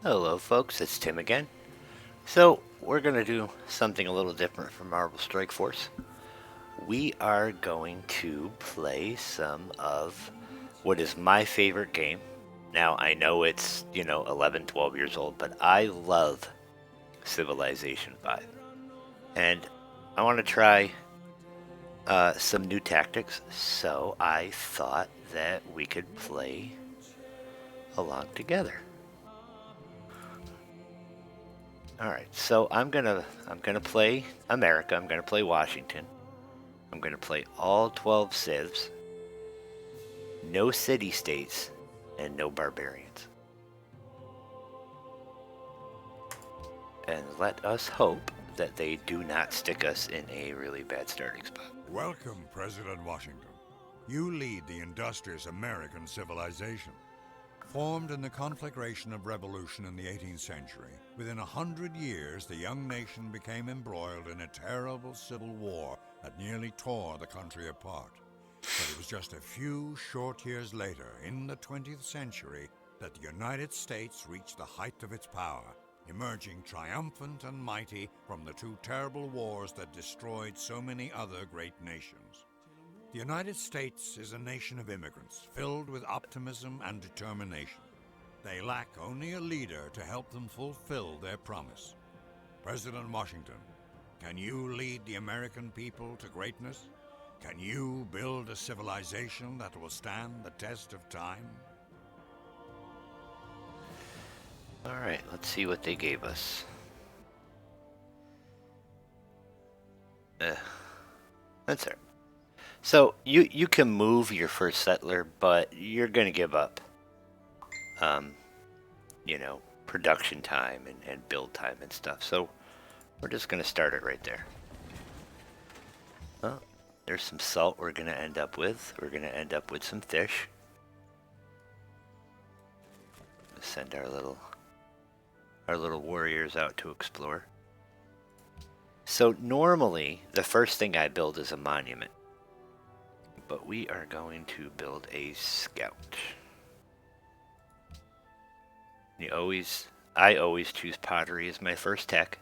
Hello folks, it's Tim again. So we're going to do something a little different from Marvel Strike Force. We are going to play some of what is my favorite game. Now I know it's, 11, 12 years old, but I love Civilization 5. And I want to try some new tactics, so I thought that we could play along together. All right, so I'm gonna play America. I'm gonna play Washington. I'm gonna play all 12 civs, no city states, and no barbarians. And let us hope that they do not stick us in a really bad starting spot. Welcome, President Washington. You lead the industrious American civilization. Formed in the conflagration of revolution in the 18th century, within 100 years the young nation became embroiled in a terrible civil war that nearly tore the country apart. But it was just a few short years later, in the 20th century, that the United States reached the height of its power, emerging triumphant and mighty from the two terrible wars that destroyed so many other great nations. The United States is a nation of immigrants, filled with optimism and determination. They lack only a leader to help them fulfill their promise. President Washington, can you lead the American people to greatness? Can you build a civilization that will stand the test of time? All right, let's see what they gave us. That's it. So you can move your first settler, but you're gonna give up, production time and build time and stuff. So we're just gonna start it right there. Oh, there's some salt we're gonna end up with. We're gonna end up with some fish. Send our little warriors out to explore. So normally the first thing I build is a monument, but we are going to build a scout. I always choose pottery as my first tech.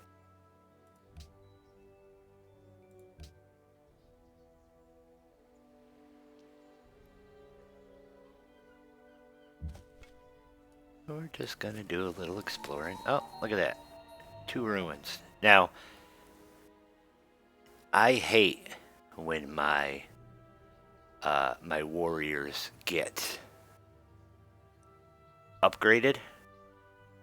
We're just gonna do a little exploring. Oh, look at that. 2 ruins. Now, I hate when my warriors get upgraded.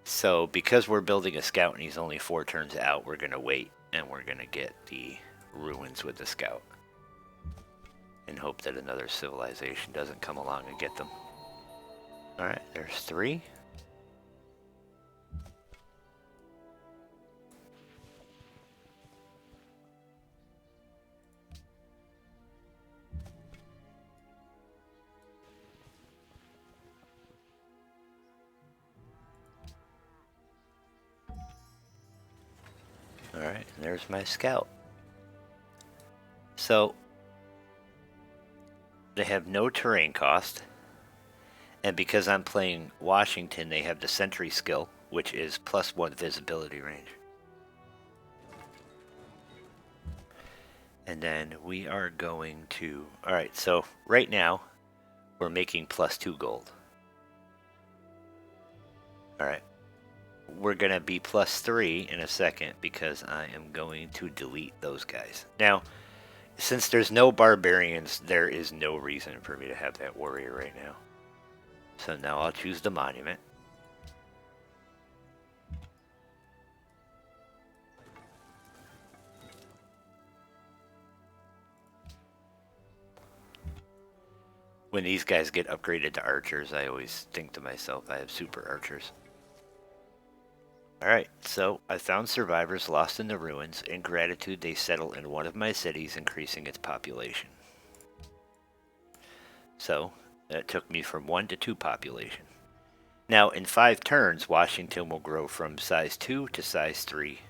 So because we're building a scout and he's only 4 turns out, we're gonna wait and we're gonna get the ruins with the scout. And hope that another civilization doesn't come along and get them. Alright, there's 3. Alright, and there's my scout. So, they have no terrain cost. And because I'm playing Washington, they have the sentry skill, which is +1 visibility range. And then we are going to... Alright, so right now, we're making +2 gold. Alright. We're going to be +3 in a second because I am going to delete those guys. Now, since there's no barbarians, there is no reason for me to have that warrior right now. So now I'll choose the monument. When these guys get upgraded to archers, I always think to myself, I have super archers. Alright, so I found survivors lost in the ruins. In gratitude, they settle in one of my cities, increasing its population. So, that took me from 1 to 2 population. Now, in 5 turns, Washington will grow from size 2 to size 3.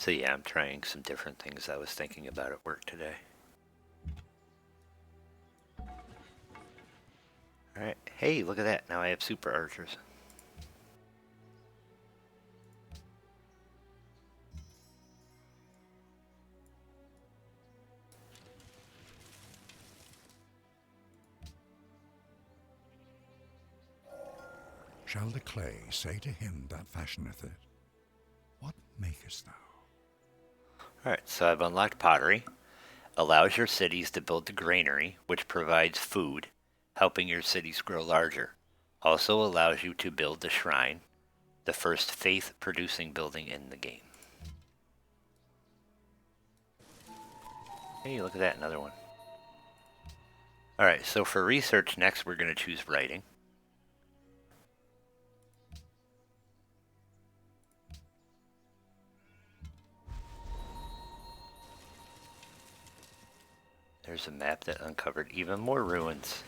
So yeah, I'm trying some different things I was thinking about at work today. Alright, hey, look at that. Now I have super archers. Shall the clay say to him that fashioneth it, what makest thou? Alright, so I've unlocked pottery. Allows your cities to build the granary, which provides food, helping your cities grow larger. Also allows you to build the shrine, the first faith-producing building in the game. Hey, look at that, another one. Alright, so for research next we're going to choose writing. There's a map that uncovered even more ruins.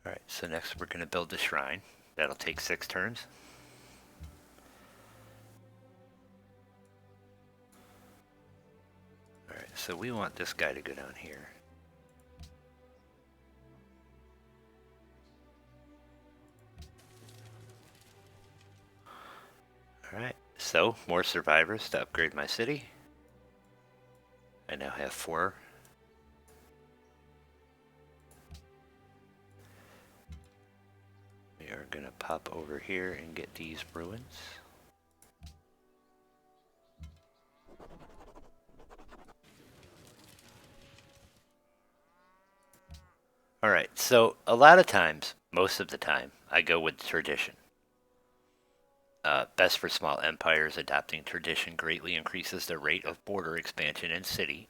Alright, so next we're going to build the shrine. That'll take 6 turns. Alright, so we want this guy to go down here. Alright, so more survivors to upgrade my city. I now have 4. We are going to pop over here and get these ruins. Alright, so a lot of times, most of the time, I go with tradition. Best for small empires, adopting tradition greatly increases the rate of border expansion in city,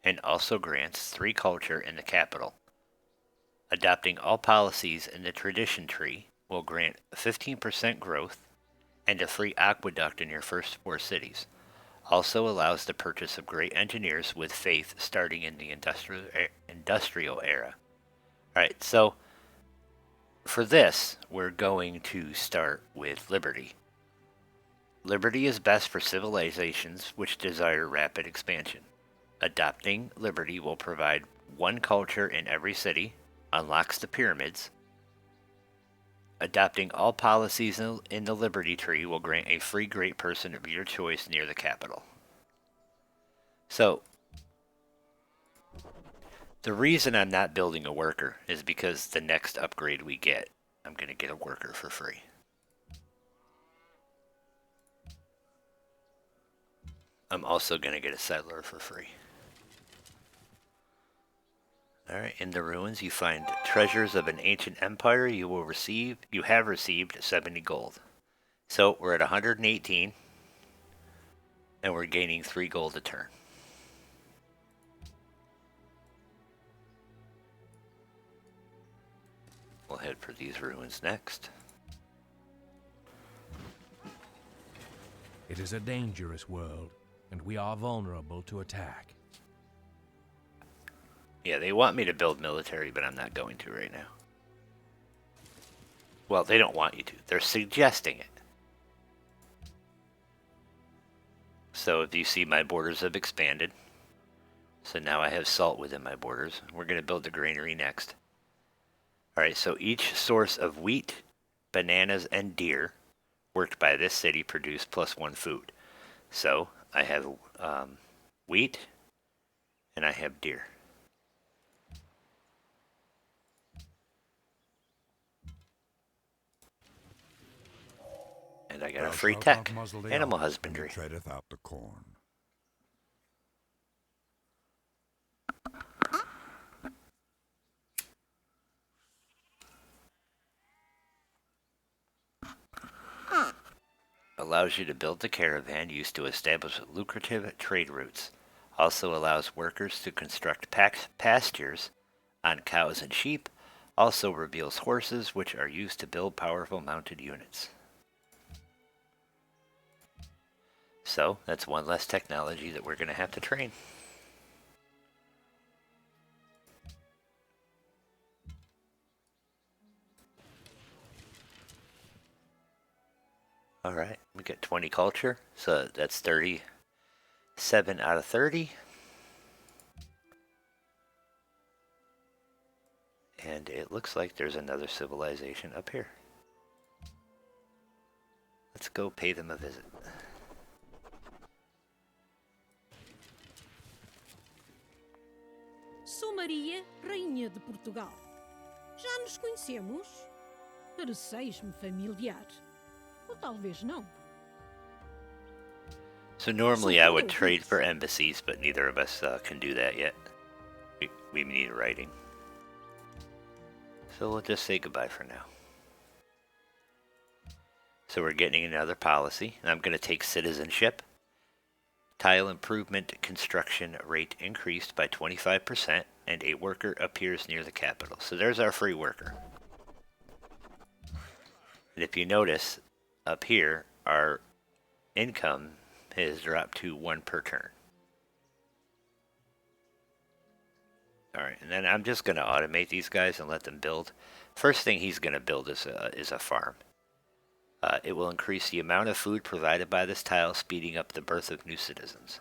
and also grants 3 culture in the capital. Adopting all policies in the tradition tree will grant 15% growth and a free aqueduct in your first 4 cities. Also allows the purchase of great engineers with faith starting in the industrial era. Alright, so for this, we're going to start with liberty. Liberty is best for civilizations which desire rapid expansion. Adopting liberty will provide 1 culture in every city, unlocks the pyramids. Adopting all policies in the liberty tree will grant a free great person of your choice near the capital. So, the reason I'm not building a worker is because the next upgrade we get, I'm going to get a worker for free. I'm also going to get a settler for free. Alright, in the ruins you find treasures of an ancient empire. You have received 70 gold. So we're at 118, and we're gaining 3 gold a turn. We'll head for these ruins next. It is a dangerous world, and we are vulnerable to attack. Yeah, they want me to build military, but I'm not going to right now. Well, they don't want you to. They're suggesting it. So if you see, my borders have expanded. So now I have salt within my borders. We're going to build the granary next. Alright, so each source of wheat, bananas, and deer worked by this city produced +1 food. So I have wheat, and I have deer. And I got a free tech, animal husbandry. Treadeth out the corn. Allows you to build the caravan used to establish lucrative trade routes. Also allows workers to construct pastures on cows and sheep. Also reveals horses, which are used to build powerful mounted units. So that's 1 less technology that we're going to have to train. All right, we get 20 culture, so that's 37 out of 30. And it looks like there's another civilization up here. Let's go pay them a visit. Sou Maria, Rainha de Portugal. Já nos conhecemos? Pareceis-me familiar. Ou talvez não. So normally I would trade for embassies, but neither of us can do that yet. We need writing. So we'll just say goodbye for now. So we're getting another policy, and I'm going to take citizenship. Tile improvement construction rate increased by 25%, and a worker appears near the capital. So there's our free worker. And if you notice, up here, our income has dropped to 1 per turn. Alright, and then I'm just going to automate these guys and let them build. First thing he's going to build is a farm. It will increase the amount of food provided by this tile, speeding up the birth of new citizens.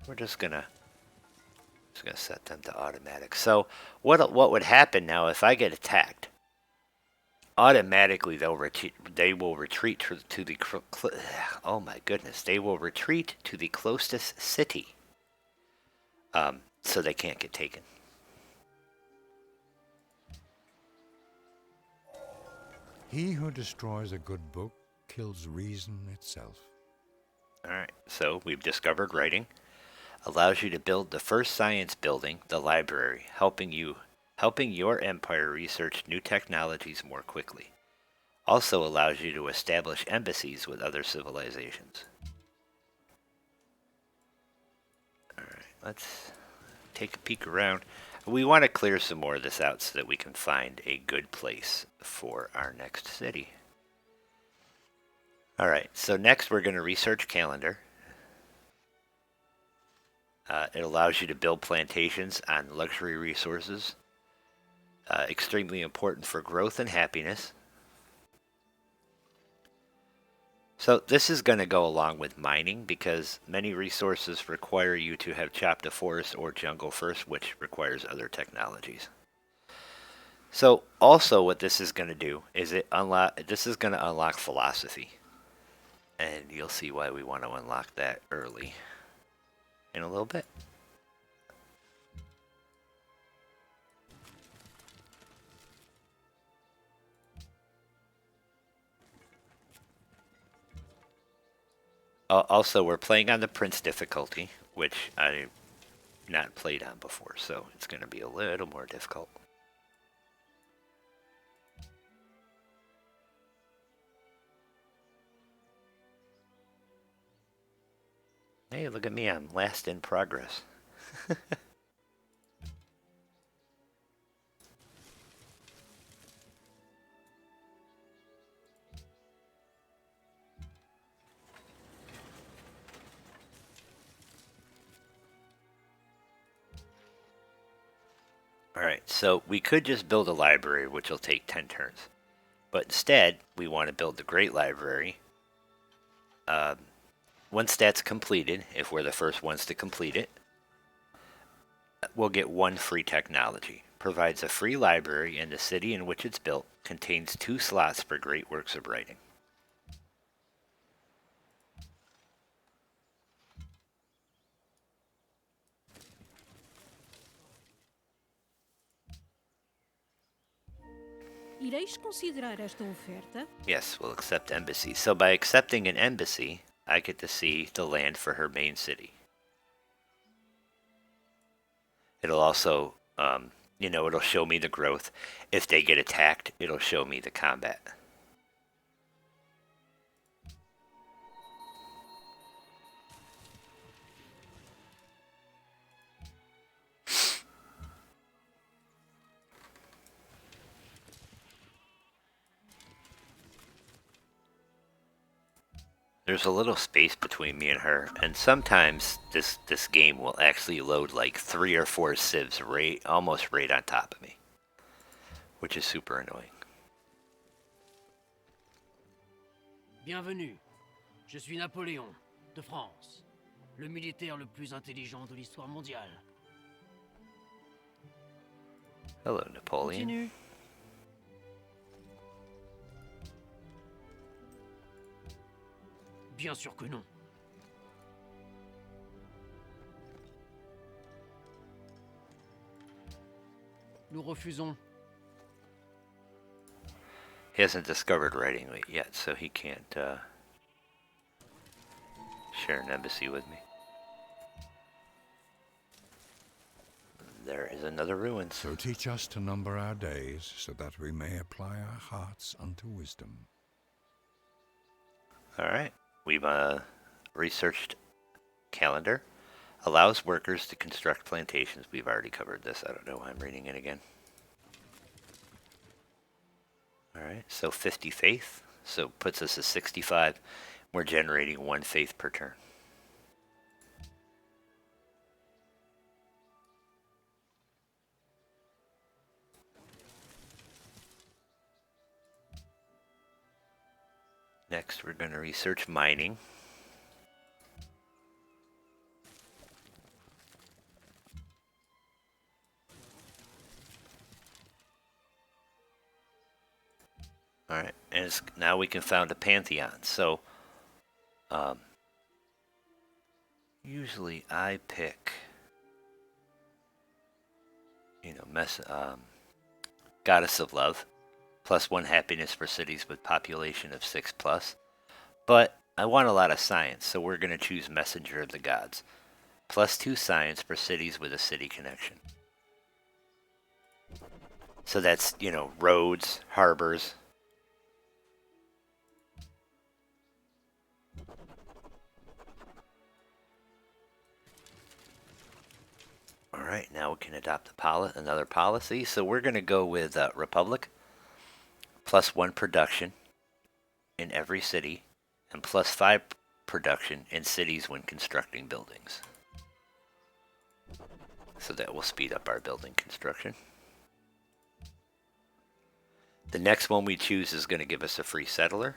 We're just gonna set them to automatic. So what would happen now if I get attacked? Automatically they will retreat to the oh my goodness, they will retreat to the closest city. So they can't get taken. He who destroys a good book kills reason itself. Alright, so we've discovered writing. Allows you to build the first science building, the library, helping your empire research new technologies more quickly. Also allows you to establish embassies with other civilizations. Alright, let's take a peek around. We want to clear some more of this out so that we can find a good place for our next city. Alright, so next we're going to research calendar. It allows you to build plantations on luxury resources. Extremely important for growth and happiness. So this is going to go along with mining because many resources require you to have chopped a forest or jungle first, which requires other technologies. So also what this is going to do is this is going to unlock philosophy. And you'll see why we want to unlock that early in a little bit. Also, we're playing on the Prince difficulty, which I've not played on before, so it's going to be a little more difficult. Hey, look at me, I'm last in progress. Alright, so we could just build a library, which will take 10 turns. But instead, we want to build the Great Library. Once that's completed, if we're the first ones to complete it, we'll get 1 free technology. Provides a free library in the city in which it's built. Contains 2 slots for great works of writing. Ireis considerar esta oferta? Yes, we'll accept embassy. So by accepting an embassy, I get to see the land for her main city. It'll also, it'll show me the growth. If they get attacked, it'll show me the combat. There's a little space between me and her, and sometimes this game will actually load like 3 or 4 civs almost right on top of me, which is super annoying. Bienvenue. Je suis Napoléon, de France. Le militaire le plus intelligent de l'histoire mondiale. Hello, Napoleon. Continue. Bien sûr que non. Nous refusons. He hasn't discovered writing yet, so he can't share an embassy with me. There is another ruin. So teach us to number our days, so that we may apply our hearts unto wisdom. Alright, we've researched calendar. Allows workers to construct plantations. We've already covered this. I don't know why I'm reading it again. Alright, so 50 faith. So puts us at 65. We're generating 1 faith per turn. Next, we're going to research mining. Alright, and now we can found a pantheon. So, usually I pick, Goddess of Love, +1 happiness for cities with population of 6+. But I want a lot of science, so we're going to choose Messenger of the Gods. +2 science for cities with a city connection. So that's, roads, harbors. Alright, now we can adopt another policy. So we're going to go with Republic, +1 production in every city, and +5 production in cities when constructing buildings. So that will speed up our building construction. The next one we choose is going to give us a free settler.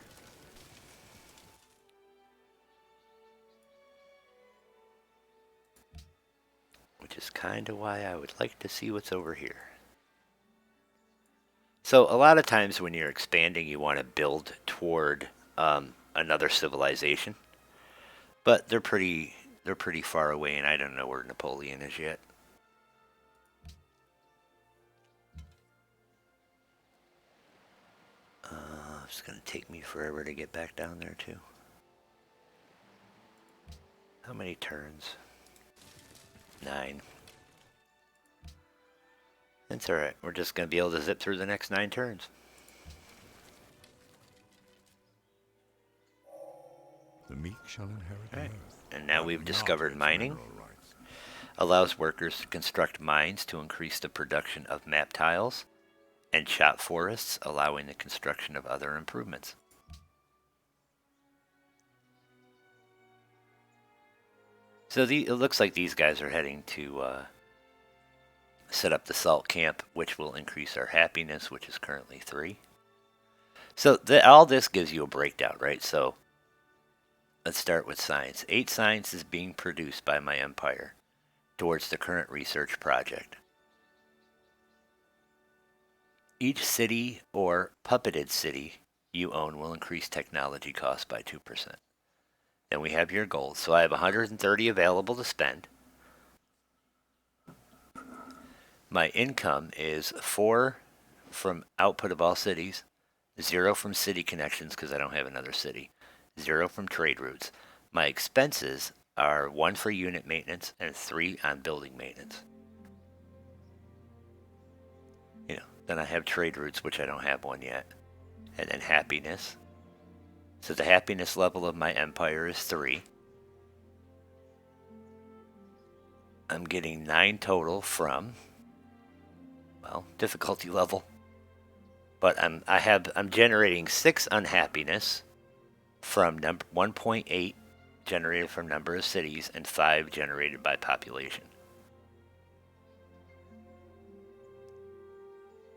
Which is kind of why I would like to see what's over here. So a lot of times when you're expanding, you want to build toward another civilization, but they're pretty far away, and I don't know where Napoleon is yet. It's gonna take me forever to get back down there too. How many turns? 9. That's alright. We're just going to be able to zip through the next 9 turns. The meek shall inherit the earth. And now we've but discovered not its mining. mineral rights. Allows workers to construct mines to increase the production of map tiles, and chop forests, allowing the construction of other improvements. So it looks like these guys are heading to set up the salt camp, which will increase our happiness, which is currently 3. So all this gives you a breakdown, right? So let's start with science. 8 science is being produced by my empire towards the current research project. Each city or puppeted city you own will increase technology costs by 2%. Then we have your goals. So I have 130 available to spend. My income is 4 from output of all cities, 0 from city connections because I don't have another city, 0 from trade routes. My expenses are 1 for unit maintenance and 3 on building maintenance. Then I have trade routes, which I don't have one yet. And then happiness. So the happiness level of my empire is 3. I'm getting 9 total from, difficulty level. But I'm generating 6 unhappiness from 1.8 generated from number of cities and 5 generated by population.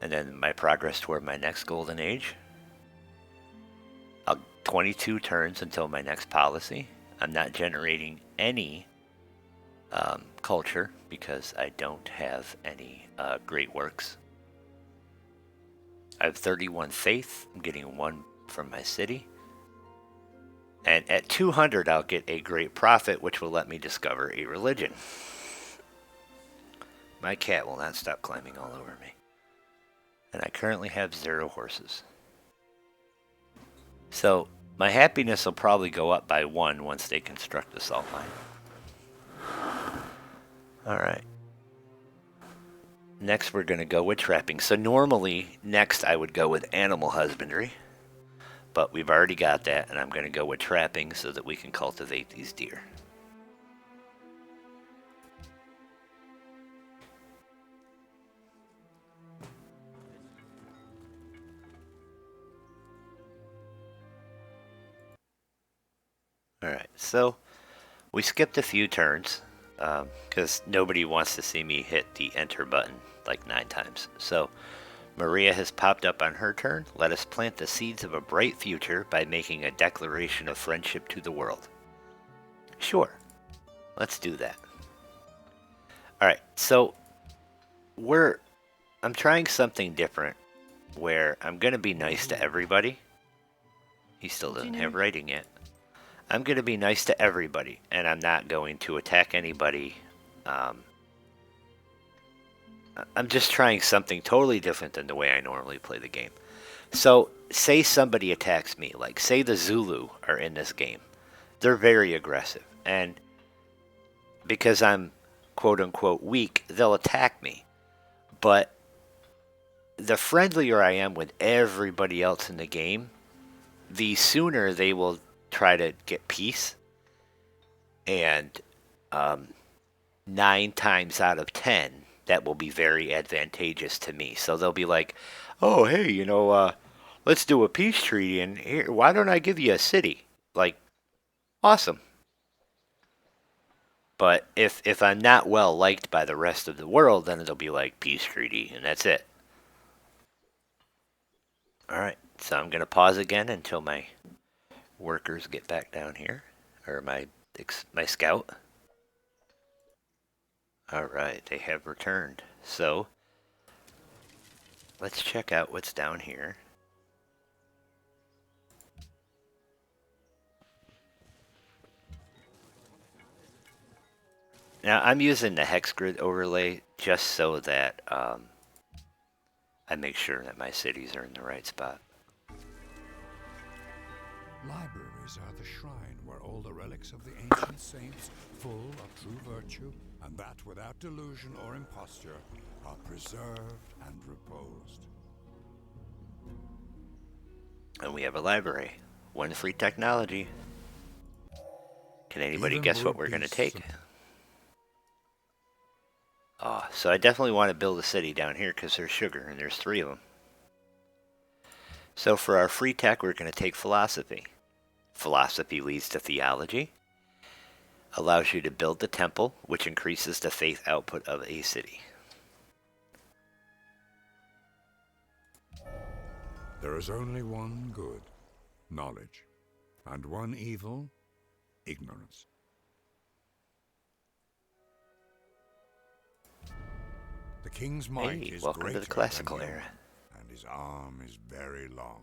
And then my progress toward my next golden age. I'll 22 turns until my next policy. I'm not generating any culture because I don't have any great works. I have 31 faith. I'm getting 1 from my city. And at 200, I'll get a great prophet, which will let me discover a religion. My cat will not stop climbing all over me. And I currently have 0 horses. So my happiness will probably go up by 1 once they construct the salt mine. Alright. Next we're going to go with trapping. So normally, next I would go with animal husbandry. But we've already got that, and I'm going to go with trapping so that we can cultivate these deer. Alright, so we skipped a few turns because nobody wants to see me hit the enter button like 9 times. So Maria has popped up on her turn. Let us plant the seeds of a bright future by making a declaration of friendship to the world. Sure, let's do that. Alright, so I'm trying something different where I'm going to be nice to everybody. He still doesn't have writing yet. I'm going to be nice to everybody, and I'm not going to attack anybody. I'm just trying something totally different than the way I normally play the game. So, say somebody attacks me, like say the Zulu are in this game. They're very aggressive, and because I'm quote-unquote weak, they'll attack me. But the friendlier I am with everybody else in the game, the sooner they will try to get peace. And 9 times out of 10, that will be very advantageous to me. So they'll be like, oh, hey, let's do a peace treaty, and here, why don't I give you a city? Like, awesome. But if I'm not well liked by the rest of the world, then it'll be like peace treaty, and that's it. Alright, so I'm going to pause again until my workers get back down here, or my scout. Alright, they have returned. So, let's check out what's down here. Now, I'm using the hex grid overlay just so that I make sure that my cities are in the right spot. Libraries are the shrine where all the relics of the ancient saints, full of true virtue, and that without delusion or imposture, are preserved and reposed. And we have a library. 1 free technology. Can anybody guess what we're going to take? Oh, so I definitely want to build a city down here because there's sugar, and there's 3 of them. So for our free tech, we're going to take philosophy. Philosophy leads to theology. Allows you to build the temple, which increases the faith output of a city. There is only one good, knowledge, and one evil, ignorance. The king's might Hey, is welcome to greater the classical than era. and his arm is very long.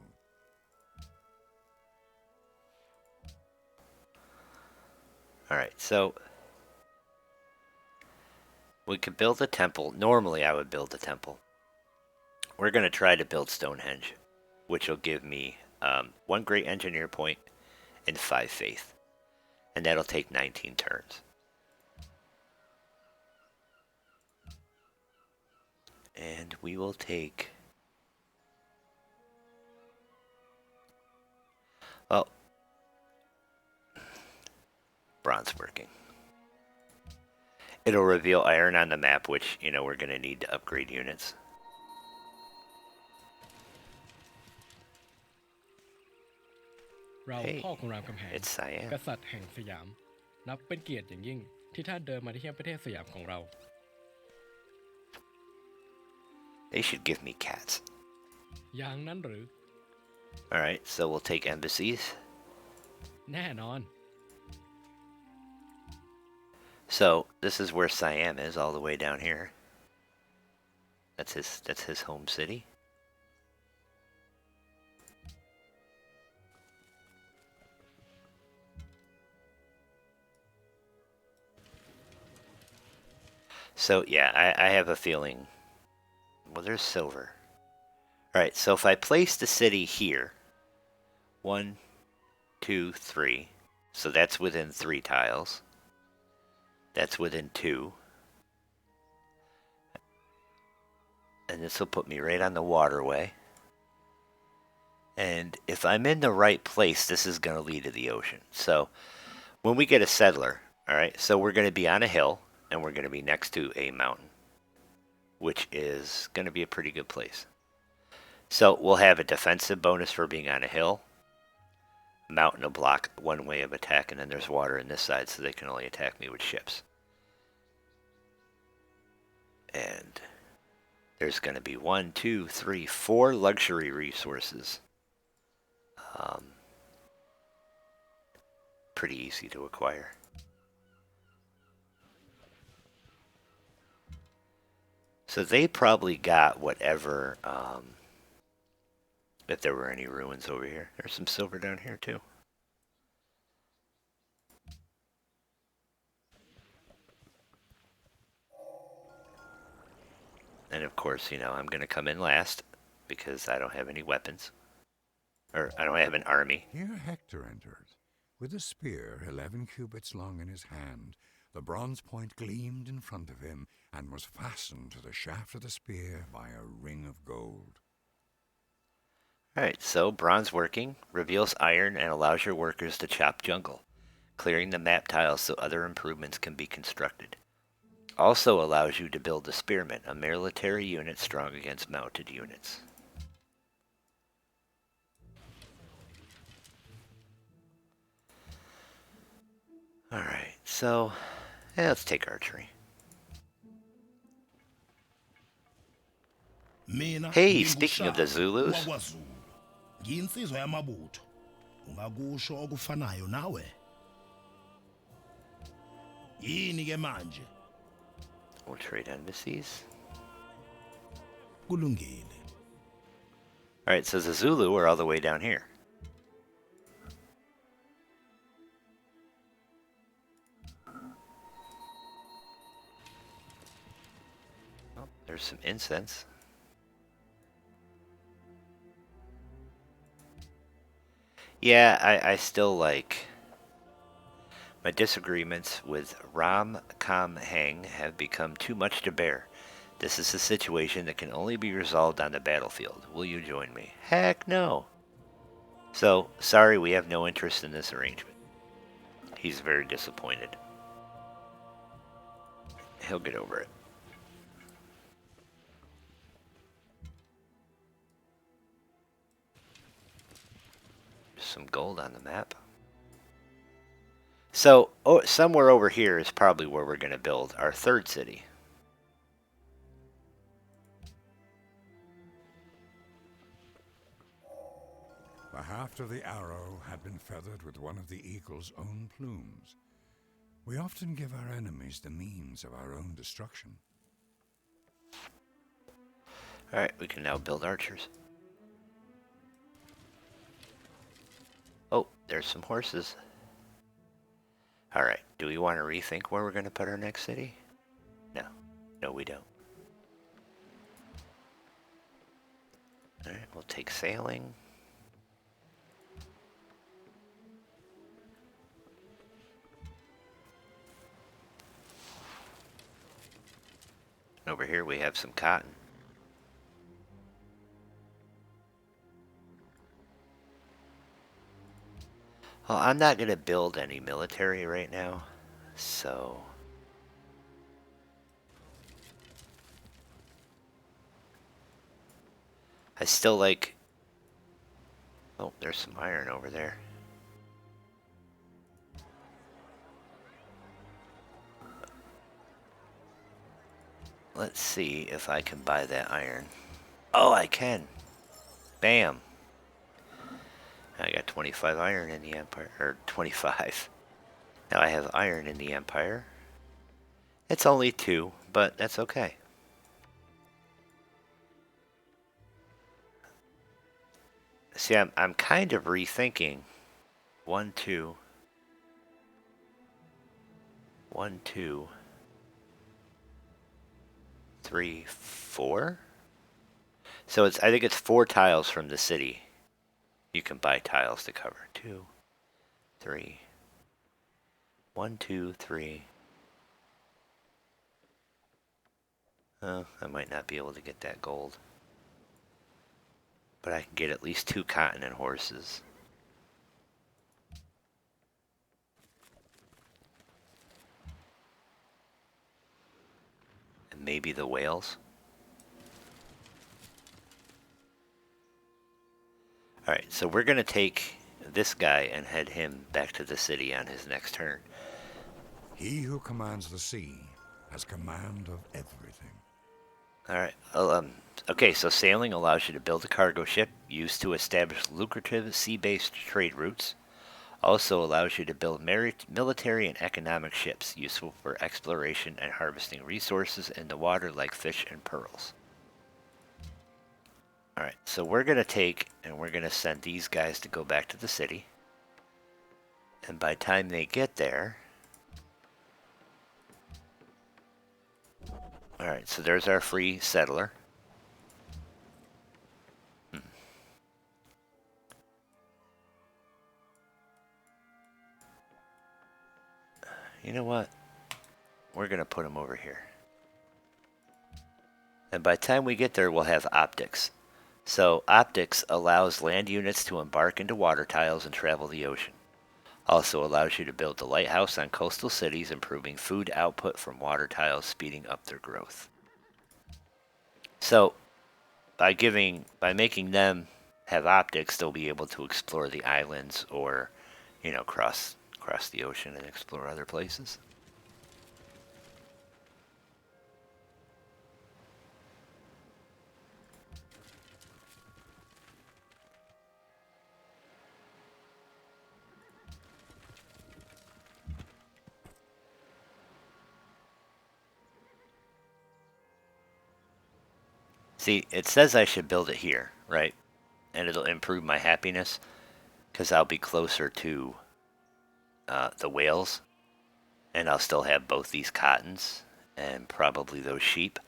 Alright, so we could build a temple. Normally I would build a temple. We're going to try to build Stonehenge, which will give me 1 great engineer point and 5 faith. And that'll take 19 turns. And we will take... Well, bronze working. It'll reveal iron on the map, which, we're going to need to upgrade units. เราพ่อของรามคำแหง It's cyan. กษัตริย์แห่งสยามนับเป็นเกียรติอย่างยิ่งที่ท่านเดินมาที่เยี่ยมประเทศสยามของเรา They should give me cats. อย่างนั้นหรือ Alright, so we'll take embassies. แน่นอน So this is where Siam is, all the way down here. That's his home city. So yeah, I have a feeling. Well, there's silver. All right, so if I place the city here, 1, 2, 3. So that's within 3 tiles. That's within 2. And this will put me right on the waterway. And if I'm in the right place, this is going to lead to the ocean. So when we get a settler, all right, so we're going to be on a hill, and we're going to be next to a mountain, which is going to be a pretty good place. So we'll have a defensive bonus for being on a hill. Mountain will block one way of attack, and then there's water in this side, so they can only attack me with ships. And there's going to be 1, 2, 3, 4 luxury resources. Pretty easy to acquire. So they probably got whatever, if there were any ruins over here. There's some silver down here too. And of course, you know, I'm going to come in last because I don't have any weapons. Or I don't have an army. Here Hector entered, with a spear 11 cubits long in his hand. The bronze point gleamed in front of him and was fastened to the shaft of the spear by a ring of gold. Alright, so bronze working reveals iron and allows your workers to chop jungle, clearing the map tiles so other improvements can be constructed. Also allows you to build the spearman, a military unit strong against mounted units. Alright, so let's take archery. Hey, speaking of the Zulus, ngiyinsizwa yamabutho. Ungakusho okufanayo nawe? Yini ke manje? we'll trade embassies. Kulungile. Alright, so the Zulu are all the way down here. Oh, there's some incense. Yeah, I still like... My disagreements with Ram Kam Heng have become too much to bear. This is a situation that can only be resolved on the battlefield. Will you join me? Heck no. So, sorry, we have no interest in this arrangement. He's very disappointed. He'll get over it. Some gold on the map. So, somewhere over here is probably where we're going to build our third city. The haft of the arrow had been feathered with one of the eagle's own plumes. We often give our enemies the means of our own destruction. Alright, we can now build archers. Oh, there's some horses. Alright, do we want to rethink where we're going to put our next city? No. No, we don't. Alright, we'll take sailing. Over here we have some cotton. Well, I'm not going to build any military right now, so... I still like... Oh, there's some iron over there. Let's see if I can buy that iron. Oh, I can. Bam. I got 25 iron in the Empire, or 25. Now I have iron in the Empire. It's only 2, but that's okay. See, I'm kind of rethinking 1, 2, 1, 2, 3, 4. So I think it's 4 tiles from the city. You can buy tiles to cover. 2, 3. 1, 2, 3. Oh, I might not be able to get that gold. But I can get at least 2 cotton and horses. And maybe the whales. Alright, so we're going to take this guy and head him back to the city on his next turn. He who commands the sea has command of everything. Alright, okay, so sailing allows you to build a cargo ship used to establish lucrative sea-based trade routes. Also allows you to build military and economic ships useful for exploration and harvesting resources in the water like fish and pearls. Alright, so we're going to take and we're going to send these guys to go back to the city. And by the time they get there... Alright, so there's our free settler. You know what? We're going to put him over here. And by the time we get there, we'll have optics. So optics allows land units to embark into water tiles and travel the ocean. Also allows you to build the lighthouse on coastal cities, improving food output from water tiles, speeding up their growth. So by making them have optics, they'll be able to explore the islands or, cross the ocean and explore other places. See, it says I should build it here, right? And it'll improve my happiness because I'll be closer to the whales, and I'll still have both these cottons and probably those sheep.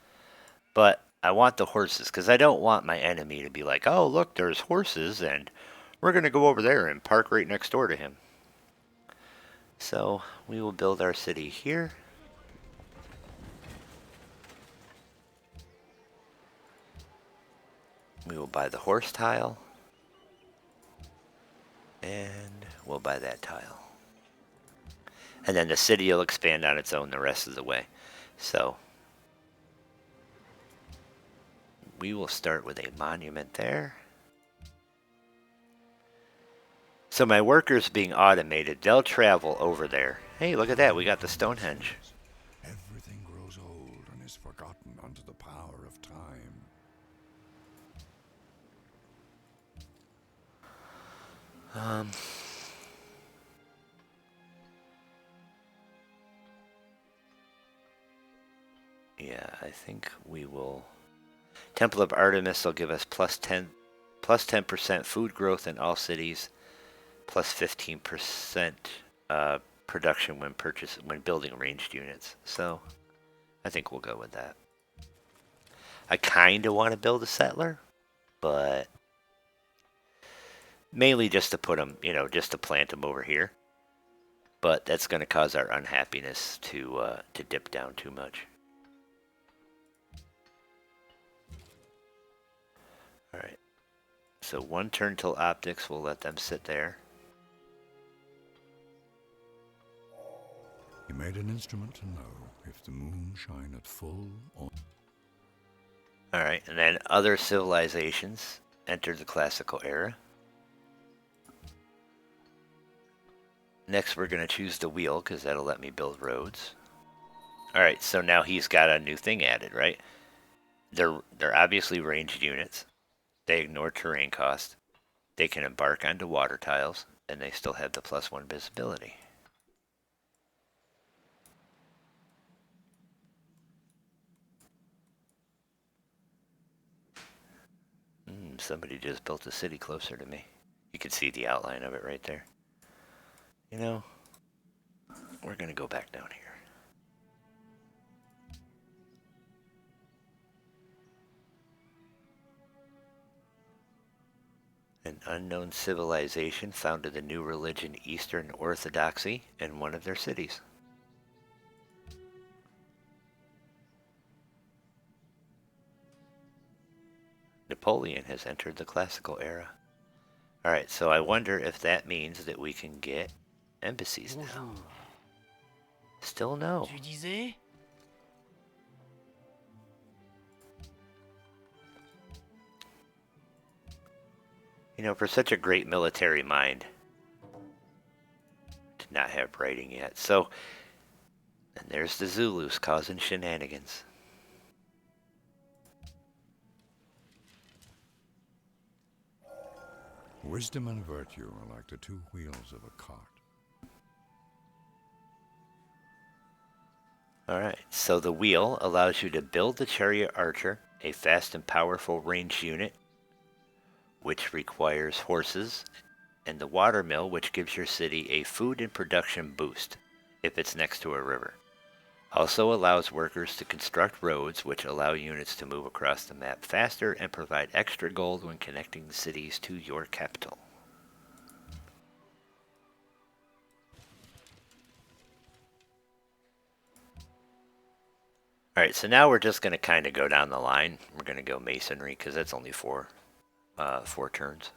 But I want the horses because I don't want my enemy to be like, oh, look, there's horses, and we're going to go over there and park right next door to him. So we will build our city here. We will buy the horse tile. And we'll buy that tile. And then the city will expand on its own the rest of the way. So we will start with a monument there. So my workers being automated, they'll travel over there. Hey, look at that. We got the Stonehenge. Everything grows old and is forgotten under the power of time. Yeah, I think we will... Temple of Artemis will give us plus 10% food growth in all cities, plus 15% production when building ranged units. So I think we'll go with that. I kind of want to build a settler, but mainly just to put them, just to plant them over here. But that's going to cause our unhappiness to dip down too much. Alright, so 1 turn till optics, we'll let them sit there. He made an instrument to know if the moon shine at full or... Alright, and then other civilizations entered the classical era. Next we're going to choose the wheel, because that'll let me build roads. Alright, so now he's got a new thing added, right? They're obviously ranged units. They ignore terrain cost. They can embark onto water tiles, and they still have the +1 visibility. Somebody just built a city closer to me. You can see the outline of it right there. You know, we're going to go back down here. An unknown civilization founded the new religion Eastern Orthodoxy in one of their cities. Napoleon has entered the classical era. Alright, so I wonder if that means that we can get embassies now. Bonjour. Still no. Tu disais? You know, for such a great military mind, did not have writing yet. So, and there's the Zulus causing shenanigans. Wisdom and virtue are like the two wheels of a cart. Alright, so the wheel allows you to build the chariot archer, a fast and powerful ranged unit, which requires horses, and the water mill, which gives your city a food and production boost if it's next to a river. Also allows workers to construct roads, which allow units to move across the map faster and provide extra gold when connecting the cities to your capital. Alright, so now we're just going to kind of go down the line. We're going to go masonry, because that's only four turns.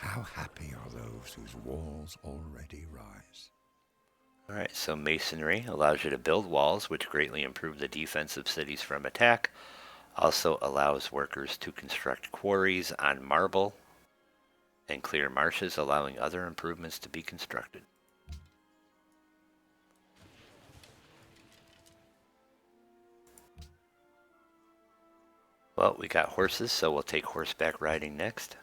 How happy are those whose walls already rise? Alright, so masonry allows you to build walls, which greatly improve the defense of cities from attack. Also allows workers to construct quarries on marble and clear marshes, allowing other improvements to be constructed. Well, we got horses, so we'll take horseback riding next.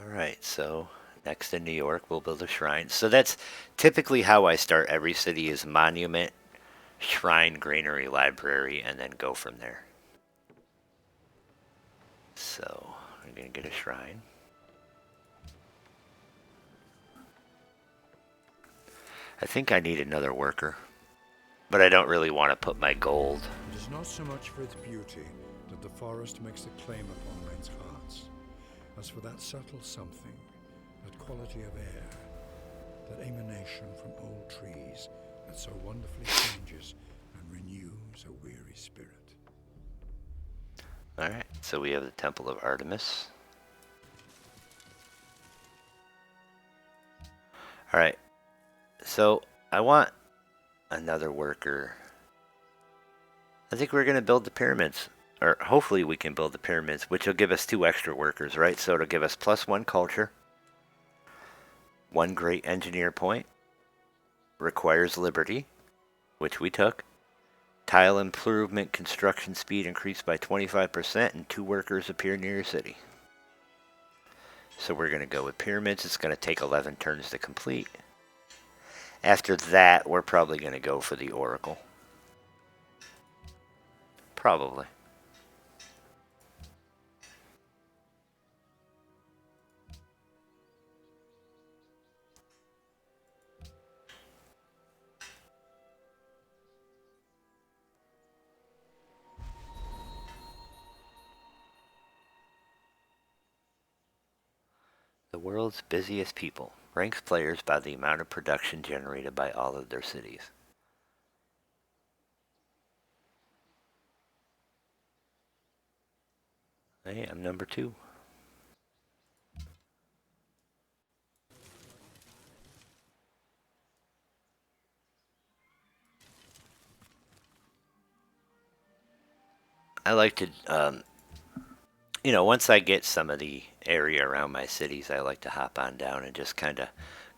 Alright, so next in New York, we'll build a shrine. So that's typically how I start every city, is monument, shrine, granary, library, and then go from there. So, we're going to get a shrine. I think I need another worker, but I don't really want to put my gold. It is not so much for its beauty that the forest makes a claim upon men's hearts, as for that subtle something, that quality of air, that emanation from old trees that so wonderfully changes and renews a weary spirit. Alright, so we have the Temple of Artemis. Alright, so I want another worker. I think we're going to build the pyramids. Or hopefully we can build the pyramids, which will give us 2 extra workers, right? So it'll give us +1 culture. 1 great engineer point. Requires liberty, which we took. Tile improvement construction speed increased by 25%, and 2 workers appear near your city. So we're going to go with pyramids. It's going to take 11 turns to complete. After that, we're probably going to go for the oracle. Probably. world's busiest people. Ranks players by the amount of production generated by all of their cities. Hey, I'm number 2. I like to, once I get some of the area around my cities, I like to hop on down and just kind of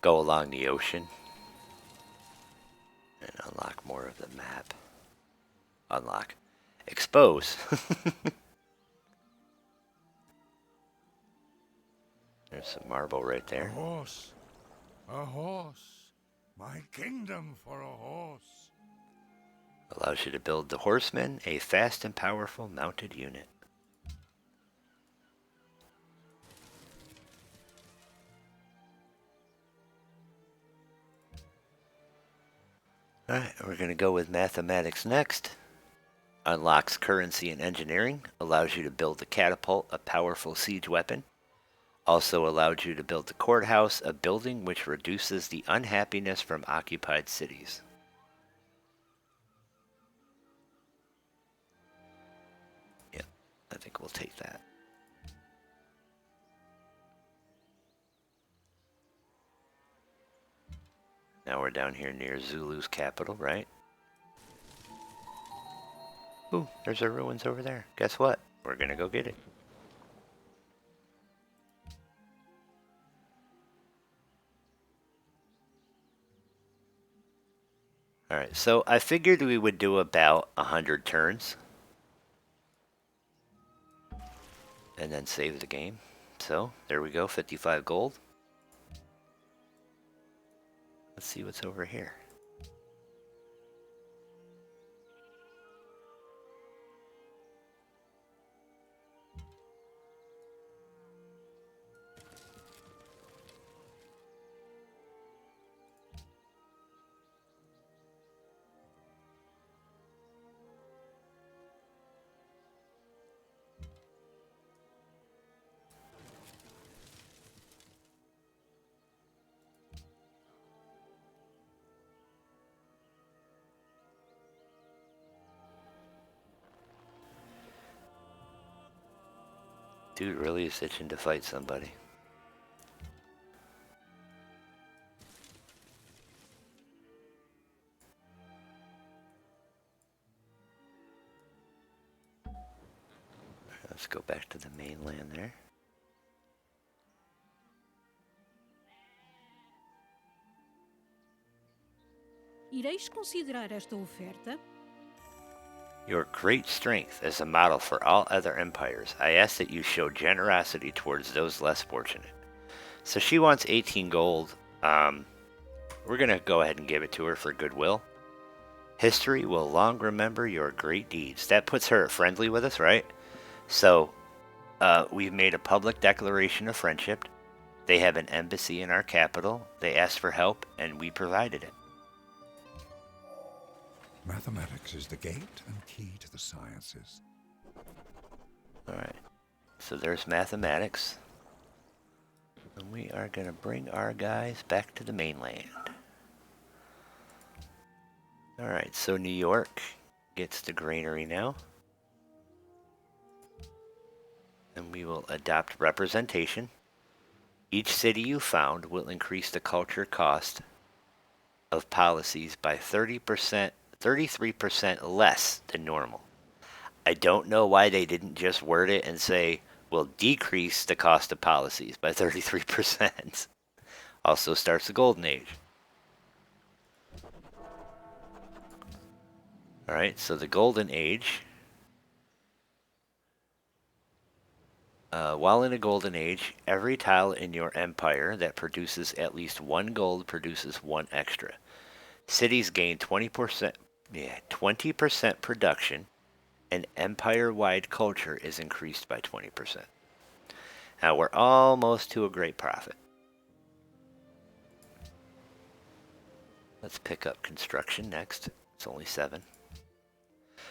go along the ocean and unlock more of the map. Unlock. Expose. There's some marble right A there. horse. A horse. My kingdom for a horse. Allows you to build the horseman, a fast and powerful mounted unit. Alright, we're going to go with mathematics next. Unlocks currency and engineering. Allows you to build a catapult, a powerful siege weapon. Also allowed you to build the courthouse, a building which reduces the unhappiness from occupied cities. Yep, I think we'll take that. Now we're down here near Zulu's capital, right? Ooh, there's our ruins over there. Guess what? We're gonna go get it. Alright, so I figured we would do about 100 turns. And then save the game. So, there we go, 55 gold. Let's see what's over here. Dude really is itching to fight somebody. Let's go back to the mainland there. Ireis considerar esta oferta? Your great strength is a model for all other empires. I ask that you show generosity towards those less fortunate. So she wants 18 gold. We're going to go ahead and give it to her for goodwill. History will long remember your great deeds. That puts her friendly with us, right? So, we've made a public declaration of friendship. They have an embassy in our capital. They asked for help, and we provided it. Mathematics is the gate and key to the sciences. Alright, so there's mathematics. And we are going to bring our guys back to the mainland. Alright, so New York gets the granary now. And we will adopt representation. Each city you found will increase the culture cost of policies by 33% less than normal. I don't know why they didn't just word it and say, will decrease the cost of policies by 33%. Also starts the Golden Age. Alright, so the Golden Age. While in a Golden Age, every tile in your empire that produces at least 1 gold produces 1 extra. Cities gain 20% production, and empire-wide culture is increased by 20%. Now we're almost to a great profit. Let's pick up construction next. It's only 7.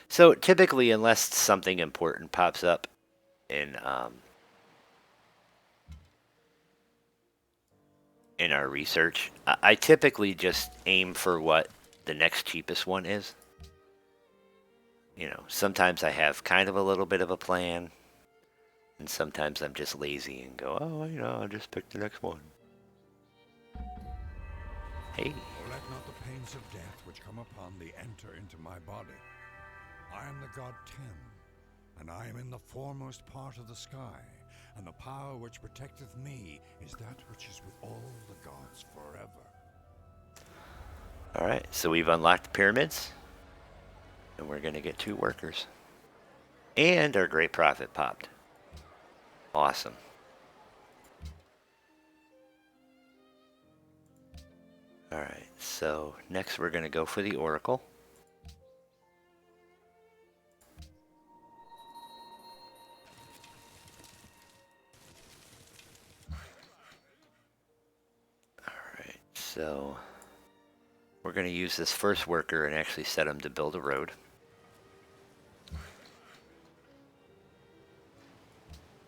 So typically, unless something important pops up in in our research. I typically just aim for what the next cheapest one is. You know, sometimes I have kind of a little bit of a plan, and sometimes I'm just lazy and go, oh, you know, I'll just pick the next one. Hey. Oh, let not the pains of death which come upon thee enter into my body. I am the god Tem, and I am in the foremost part of the sky, and the power which protecteth me is that which is with all the gods forever. Alright, so we've unlocked the pyramids, and we're going to get 2 workers. And our great prophet popped. Awesome. Alright, so next we're going to go for the Oracle. Alright, so we're going to use this first worker and actually set him to build a road.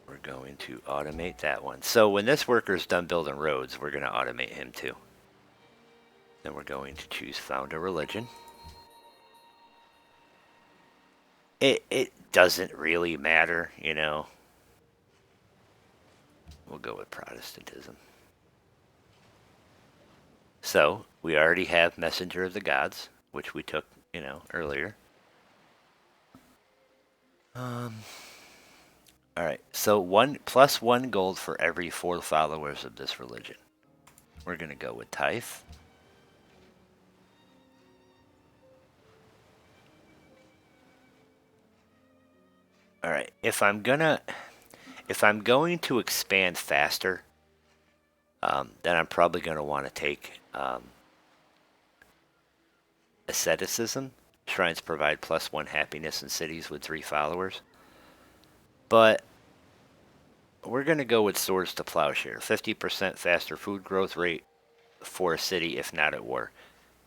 We're going to automate that one. So when this worker's done building roads, we're going to automate him too. Then we're going to choose found a religion. It doesn't really matter, you know. We'll go with Protestantism. So we already have Messenger of the Gods, which we took, you know, earlier. Alright, so +1 gold for every 4 followers of this religion. We're going to go with Tithe. Alright, if I'm going to expand faster, then I'm probably going to want to take asceticism. Shrines provide +1 happiness in cities with 3 followers. But we're going to go with Swords to Plowshare. 50% faster food growth rate for a city if not at war.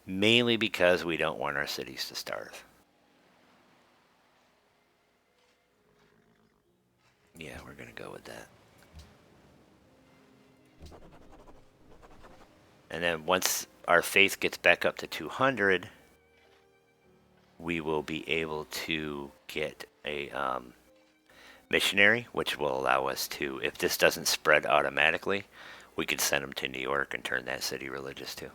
Mainly because we don't want our cities to starve. Yeah, we're going to go with that. And then once our faith gets back up to 200, we will be able to get a missionary, which will allow us to, if this doesn't spread automatically, we could send them to New York and turn that city religious too.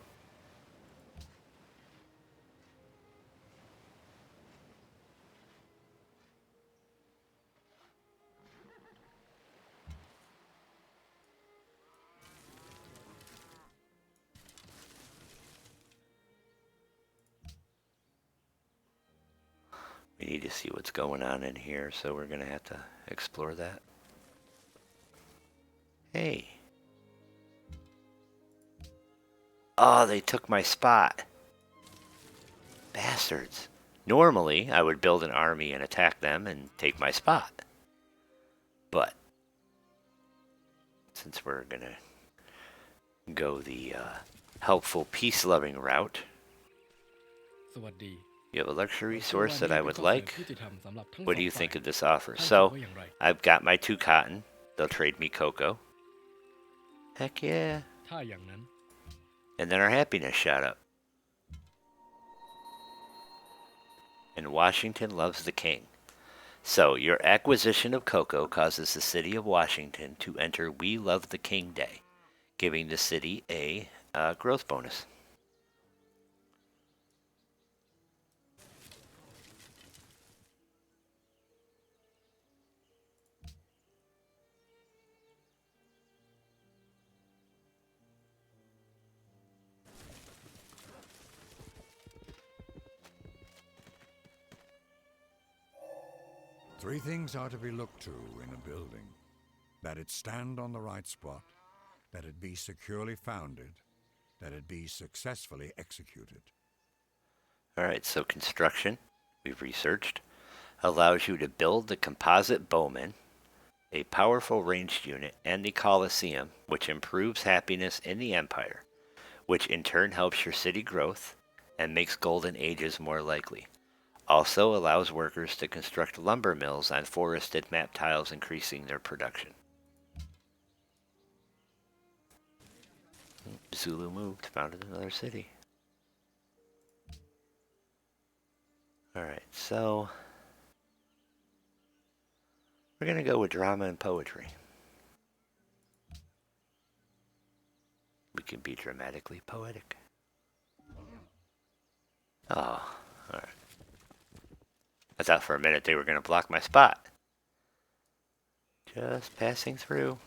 We need to see what's going on in here, so we're going to have to explore that. Hey. Oh, they took my spot. Bastards. Normally, I would build an army and attack them and take my spot. But, since we're going to go the helpful, peace-loving route, สวัสดี you have a luxury เชื่อว่า resource that นี่ I เป็น would ข้อเสนอ like. ยุติธรรมสำหรับทั้ง What ส do อง you ฝ่าย think of this offer? ท่านคิด So, ว่าอย่างไร I've got my 2 cotton. They'll trade me cocoa. Heck yeah. ถ้าอย่างนั้น And then our happiness shot up. And Washington loves the king. So, your acquisition of cocoa causes the city of Washington to enter We Love the King Day, giving the city a growth bonus. Three things are to be looked to in a building: that it stand on the right spot, that it be securely founded, that it be successfully executed. Alright, so construction, we've researched, allows you to build the composite bowman, a powerful ranged unit, and the Colosseum, which improves happiness in the Empire, which in turn helps your city growth and makes golden ages more likely. Also allows workers to construct lumber mills on forested map tiles, increasing their production. Zulu moved, founded another city. Alright, so we're gonna go with drama and poetry. We can be dramatically poetic. Oh, alright. I thought for a minute they were gonna block my spot. Just passing through.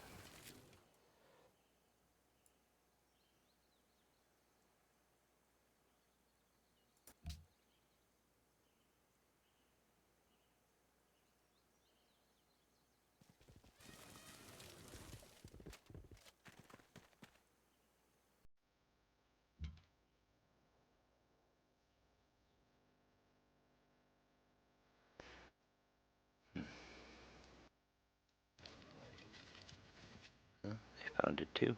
They found it too.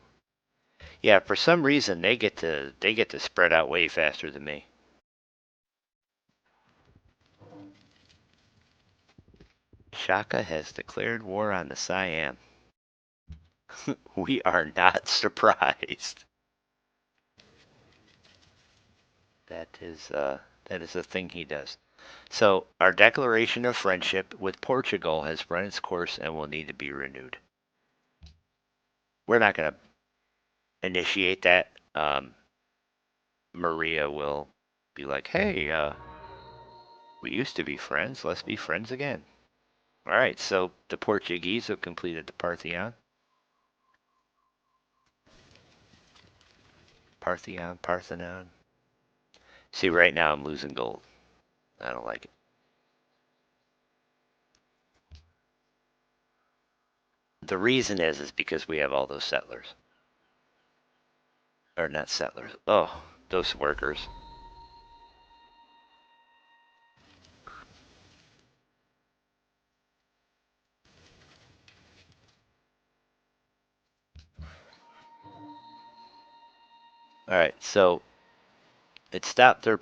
Yeah, for some reason they get to spread out way faster than me. Shaka has declared war on the Siam. We are not surprised. That is a thing he does. So our declaration of friendship with Portugal has run its course and will need to be renewed. We're not going to initiate that. Maria will be like, "Hey, we used to be friends. Let's be friends again." All right. So the Portuguese have completed the Parthenon. Parthenon. See, right now I'm losing gold. I don't like it. The reason is because we have all those settlers. Or not settlers. Oh, those workers. All right, so it stopped their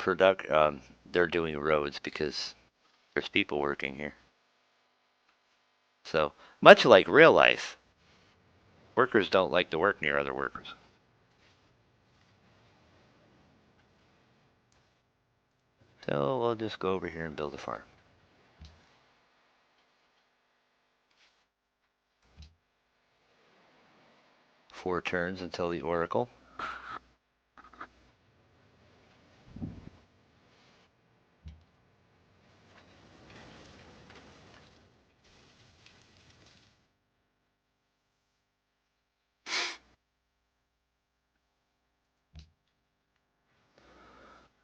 they're doing roads because there's people working here. So much like real life, workers don't like to work near other workers. So we'll just go over here and build a farm. 4 turns until the oracle.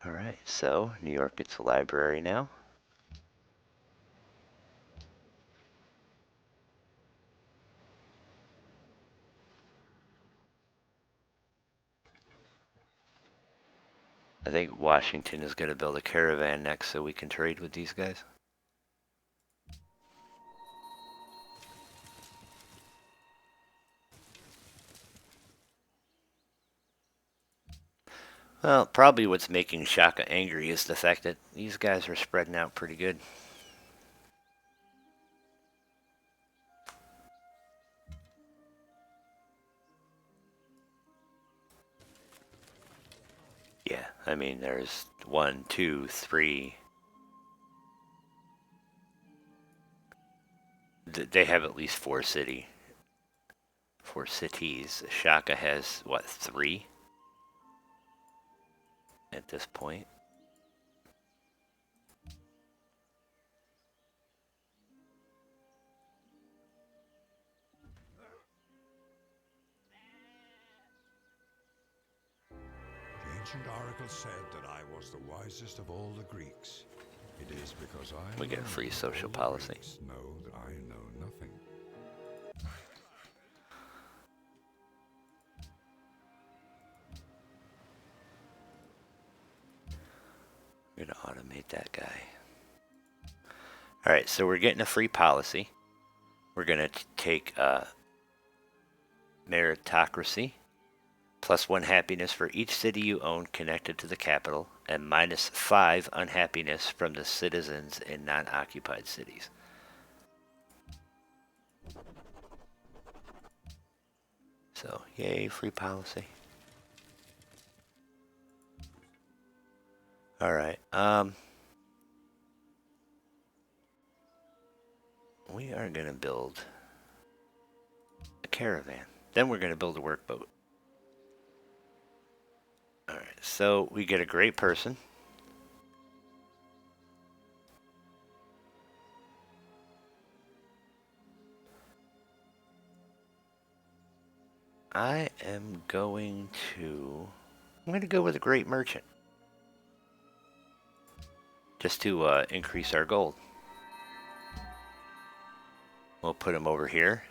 All right, so New York gets a library now. I think Washington is going to build a caravan next so we can trade with these guys. Well, probably what's making Shaka angry is the fact that these guys are spreading out pretty good. Yeah, I mean, there's 1, 2, 3. They have at least 4 cities. Shaka has, what, 3? At this point. The ancient oracle said that I was the wisest of all the Greeks. It is because I We get alone free of social all the policy. Greeks know that I know nothing. We're going to automate that guy. Alright, so we're getting a free policy. We're going to take meritocracy. +1 happiness for each city you own connected to the capital, and -5 unhappiness from the citizens in non-occupied cities. So, yay, free policy. All right. We are going to build a caravan. Then we're going to build a workboat. All right. So we get a great person. I'm going to go with a great merchant. Just to increase our gold. We'll put him over here.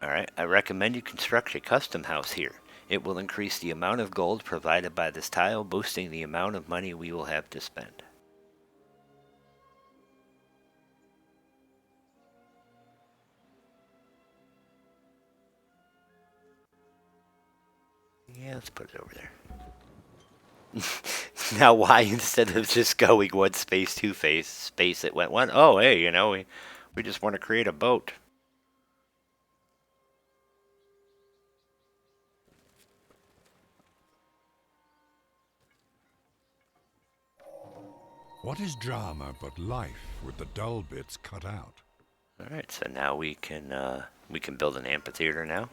Alright, I recommend you construct a custom house here. It will increase the amount of gold provided by this tile, boosting the amount of money we will have to spend. Yeah, let's put it over there. Now why, instead of just going one space, two space, it went one? Oh, hey, you know, we just want to create a boat. What is drama but life with the dull bits cut out? Alright, so now we can build an amphitheater now.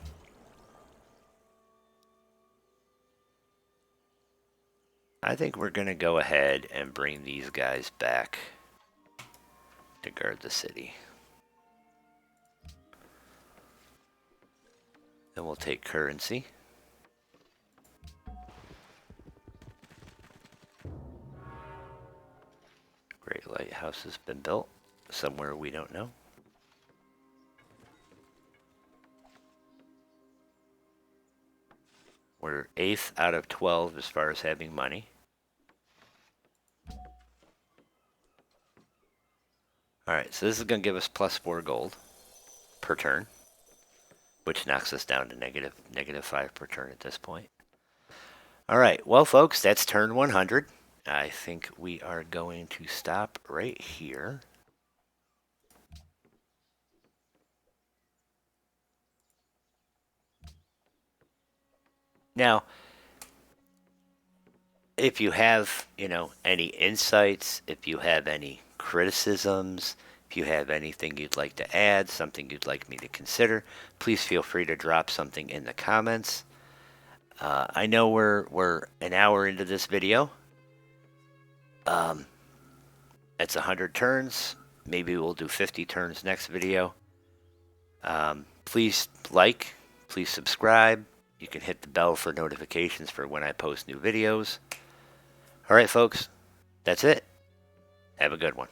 I think we're going to go ahead and bring these guys back to guard the city. Then we'll take currency. Great lighthouse has been built somewhere we don't know. We're 8th out of 12 as far as having money. Alright, so this is going to give us +4 gold per turn, which knocks us down to negative 5 per turn at this point. Alright, well folks, that's turn 100. I think we are going to stop right here. Now, if you have, any insights, if you have any criticisms, if you have anything you'd like to add, something you'd like me to consider, please feel free to drop something in the comments. I know we're an hour into this video. It's 100 turns. Maybe we'll do 50 turns next video. Please like, please subscribe. You can hit the bell for notifications for when I post new videos. All right, folks, that's it. Have a good one.